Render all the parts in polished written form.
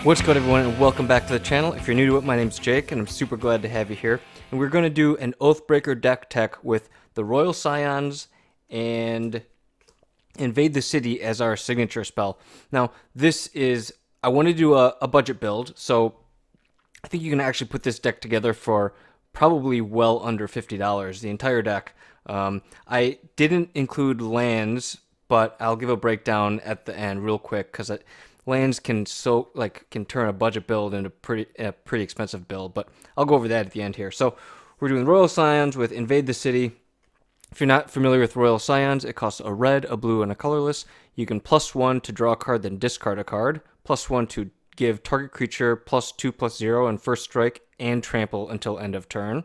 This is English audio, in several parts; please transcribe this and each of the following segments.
What's good, everyone, and welcome back to the channel. If you're new to it, my name's Jake, and I'm super glad to have you here. And we're going to do an Oathbreaker deck tech with the Royal Scions and Invade the City as our signature spell. Now, I want to do a budget build, so I think you can actually put this deck together for probably well under $50, the entire deck. I didn't include lands, but I'll give a breakdown at the end real quick because lands can turn a budget build into a pretty expensive build, but I'll go over that at the end here. So we're doing Royal Scions with Invade the City. If you're not familiar with Royal Scions, it costs a red, a blue, and a colorless. You can +1 to draw a card, then discard a card. +1 to give target creature +2/+0 and first strike and trample until end of turn.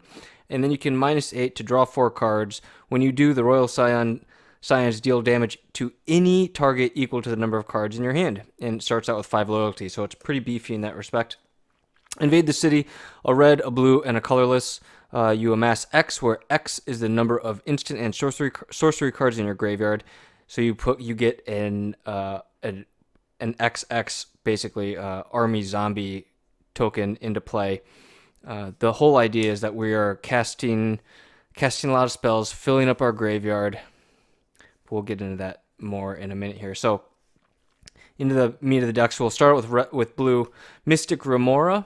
And then you can -8 to draw 4 cards. When you do, the Royal Scions deal damage to any target equal to the number of cards in your hand. And it starts out with 5 loyalty, so it's pretty beefy in that respect. Invade the City, a red, a blue, and a colorless. You amass X, where X is the number of instant and sorcery cards in your graveyard. So you get an XX, basically army zombie token into play. The whole idea is that we are casting a lot of spells, filling up our graveyard. We'll get into that more in a minute here. So into the meat of the deck. So we'll start with blue. Mystic Remora.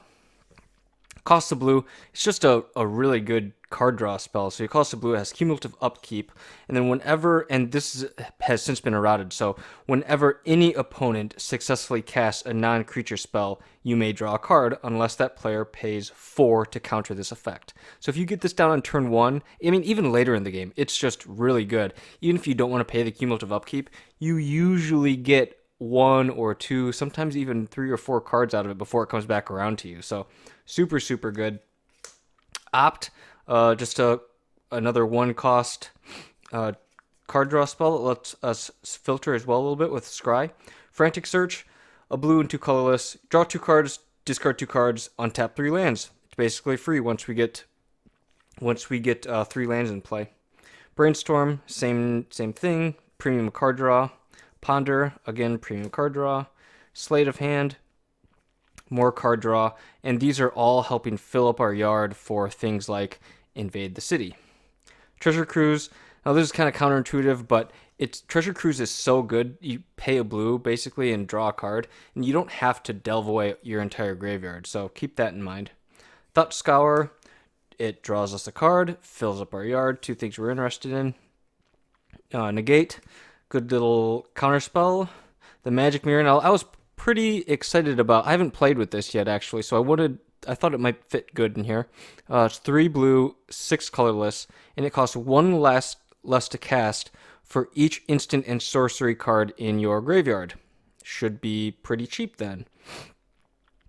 Cost of blue, it's just a really good card draw spell. So your cost of blue has cumulative upkeep, and then this has since been eroded, so whenever any opponent successfully casts a non-creature spell, you may draw a card unless that player pays 4 to counter this effect. So if you get this down on turn 1, I mean, even later in the game, it's just really good. Even if you don't want to pay the cumulative upkeep, you usually get 1 or 2, sometimes even 3 or 4 cards out of it before it comes back around to you. So super, super good. Opt, just another 1 cost card draw spell that lets us filter as well a little bit with Scry. Frantic Search, a blue and 2 colorless. Draw 2 cards, discard 2 cards, untap 3 lands. It's basically free once we get 3 lands in play. Brainstorm, same thing. Premium card draw. Ponder, again, premium card draw. Sleight of Hand, more card draw, and these are all helping fill up our yard for things like Invade the City. Treasure Cruise, now this is kind of counterintuitive, but Treasure Cruise is so good. You pay a blue, basically, and draw a card, and you don't have to delve away your entire graveyard, so keep that in mind. Thought Scour, it draws us a card, fills up our yard, 2 things we're interested in. Negate, good little counterspell. The Magic Mirror. Now, I was pretty excited about. I haven't played with this yet, actually, so I thought it might fit good in here. It's 3 blue, 6 colorless, and it costs 1 less to cast for each instant and sorcery card in your graveyard. Should be pretty cheap then.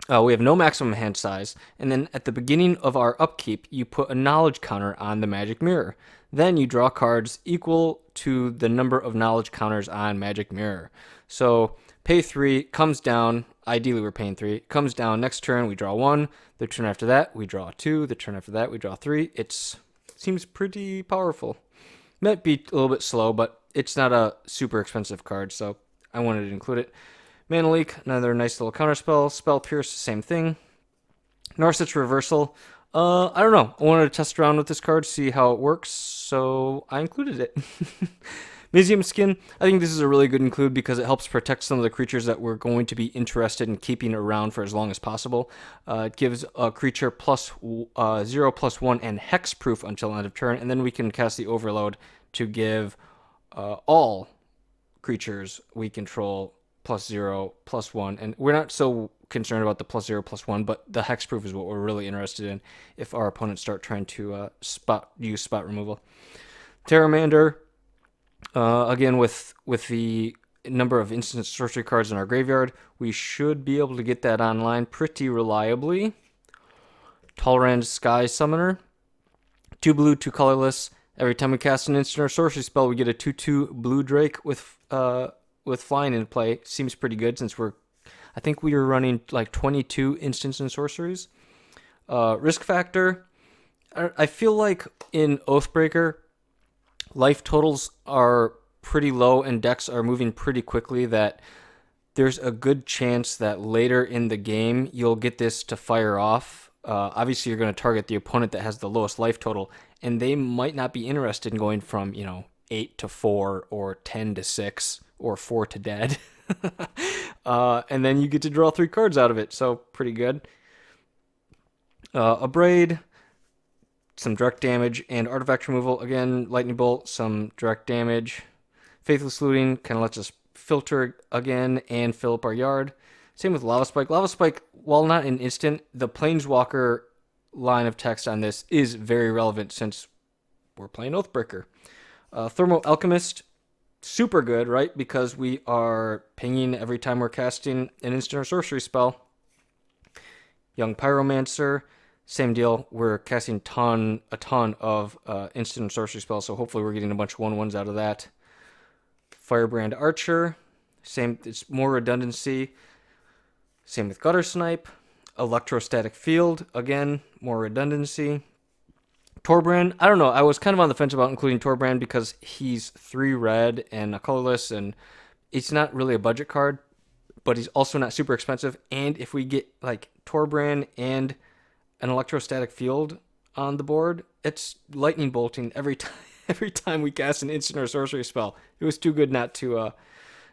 We have no maximum hand size, and then at the beginning of our upkeep, you put a knowledge counter on the Magic Mirror. Then you draw cards equal to the number of knowledge counters on Magic Mirror. So pay 3, comes down. Ideally, we're paying 3. Comes down next turn, we draw 1. The turn after that, we draw 2. The turn after that, we draw 3. It seems pretty powerful. Might be a little bit slow, but it's not a super expensive card, so I wanted to include it. Mana Leak, another nice little counterspell. Spell Pierce, same thing. Narset's Reversal. I don't know. I wanted to test around with this card, see how it works, so I included it. Museum Skin, I think this is a really good include because it helps protect some of the creatures that we're going to be interested in keeping around for as long as possible. It gives a creature +0/+1 and hexproof until end of turn, and then we can cast the Overload to give all creatures we control +0/+1, and we're not so concerned about the +0/+1, but the hexproof is what we're really interested in if our opponents start trying to use spot removal. Terramander, again with the number of instant sorcery cards in our graveyard, we should be able to get that online pretty reliably. Talrand Sky Summoner, 2 blue, 2 colorless. Every time we cast an instant or sorcery spell, we get a 2/2 blue Drake with flying in play. Seems pretty good since I think we were running like 22 instants and sorceries. Risk Factor, I feel like in Oathbreaker, life totals are pretty low and decks are moving pretty quickly, that there's a good chance that later in the game you'll get this to fire off. Obviously, you're going to target the opponent that has the lowest life total, and they might not be interested in going from 8 to 4 or 10 to 6 or 4 to dead. And then you get to draw 3 cards out of it, so pretty good. A Braid, some direct damage, and artifact removal. Again, Lightning Bolt, some direct damage. Faithless Looting kind of lets us filter again and fill up our yard. Same with Lava Spike. Lava Spike, while not an instant, the Planeswalker line of text on this is very relevant since we're playing Oathbreaker. Thermal Alchemist, super good, right? Because we are pinging every time we're casting an instant or sorcery spell. Young Pyromancer, same deal. We're casting a ton of instant and sorcery spells, so hopefully we're getting a bunch of 1/1s out of that. Firebrand Archer, same. It's more redundancy. Same with Gutter Snipe. Electrostatic Field, again, more redundancy. Torbrand, I don't know. I was kind of on the fence about including Torbrand because he's 3 red and a colorless, and it's not really a budget card, but he's also not super expensive. And if we get like Torbrand and an Electrostatic Field on the board, it's lightning bolting every time. Every time we cast an instant or sorcery spell. It was too good not to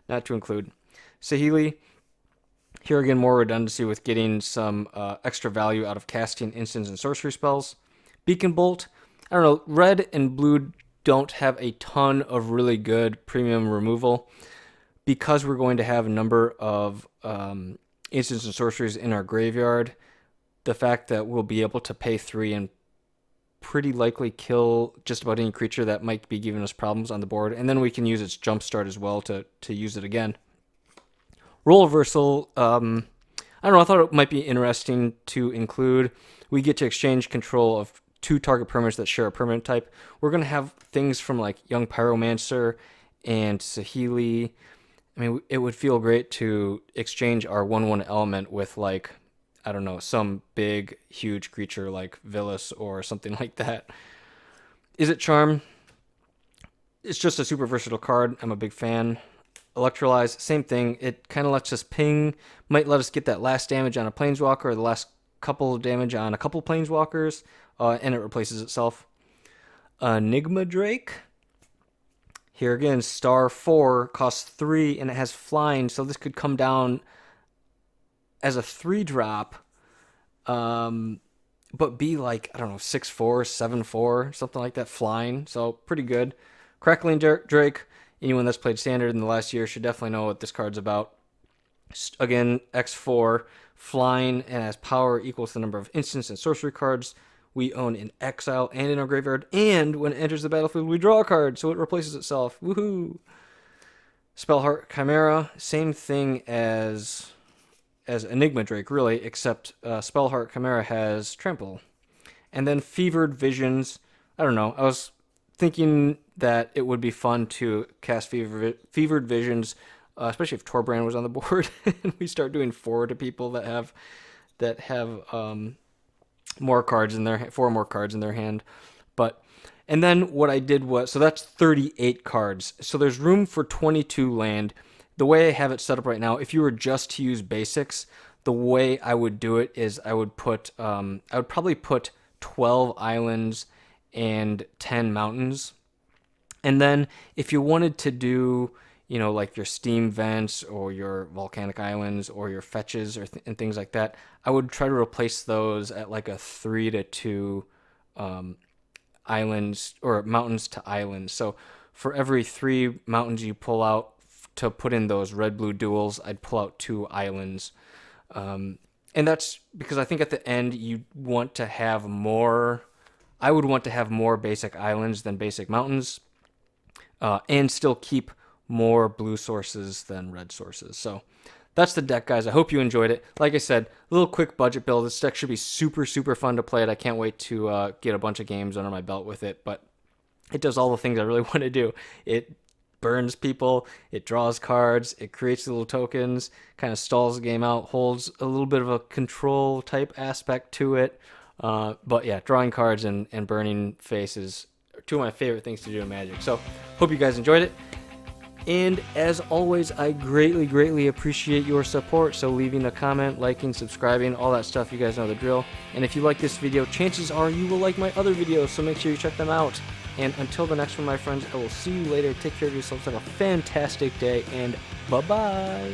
include. Saheeli, here again, more redundancy with getting some extra value out of casting instants and sorcery spells. Beacon Bolt, I don't know, red and blue don't have a ton of really good premium removal. Because we're going to have a number of instants and sorceries in our graveyard, the fact that we'll be able to pay 3 and pretty likely kill just about any creature that might be giving us problems on the board, and then we can use its jumpstart as well to use it again. Role Reversal, I don't know, I thought it might be interesting to include. We get to exchange control of 2 target permanents that share a permanent type. We're going to have things from like Young Pyromancer and Saheeli. I mean, it would feel great to exchange our 1/1 element with like, I don't know, some big, huge creature like Villas or something like that. Is it Charm? It's just a super versatile card. I'm a big fan. Electrolyze, same thing. It kind of lets us ping, might let us get that last damage on a Planeswalker or the last couple of damage on a couple Planeswalkers, and it replaces itself. Enigma Drake. Here again, star 4, costs 3, and it has flying, so this could come down as a 3-drop, but be like, I don't know, 6/4, 7/4, something like that, flying. So pretty good. Crackling Drake, anyone that's played Standard in the last year should definitely know what this card's about. Again, X4, flying, and has power equals the number of instants and sorcery cards we own in exile and in our graveyard. And when it enters the battlefield, we draw a card, so it replaces itself. Woohoo! Spellheart Chimera, same thing as Enigma Drake, really, except Spellheart Chimera has Trample. And then Fevered Visions, I don't know, I was thinking that it would be fun to cast Fevered Visions, especially if Torbrand was on the board, and we start doing 4 to people that have more cards in their 4 more cards in their hand. And then what I did was, so that's 38 cards. So there's room for 22 land. The way I have it set up right now, if you were just to use basics, the way I would do it is I would probably put 12 islands and 10 mountains. And then if you wanted to do, like your steam vents or your volcanic islands or your fetches and things like that, I would try to replace those at like a 3 to 2 islands or mountains to islands. So for every 3 mountains you pull out to put in those red-blue duels, I'd pull out 2 islands. And that's because I think at the end you want to have more. I would want to have more basic islands than basic mountains, and still keep more blue sources than red sources. So that's the deck, guys. I hope you enjoyed it. Like I said, a little quick budget build. This deck should be super, super fun to play it. I can't wait to get a bunch of games under my belt with it, but it does all the things I really want to do. It burns people, it draws cards, it creates little tokens, kind of stalls the game out, holds a little bit of a control type aspect to it. But yeah, drawing cards and burning faces are 2 of my favorite things to do in Magic. So hope you guys enjoyed it. And as always, I greatly appreciate your support. So leaving a comment, liking, subscribing, all that stuff, you guys know the drill. And if you like this video, chances are you will like my other videos, so make sure you check them out. And until the next one, my friends, I will see you later. Take care of yourselves. Have a fantastic day, and bye-bye.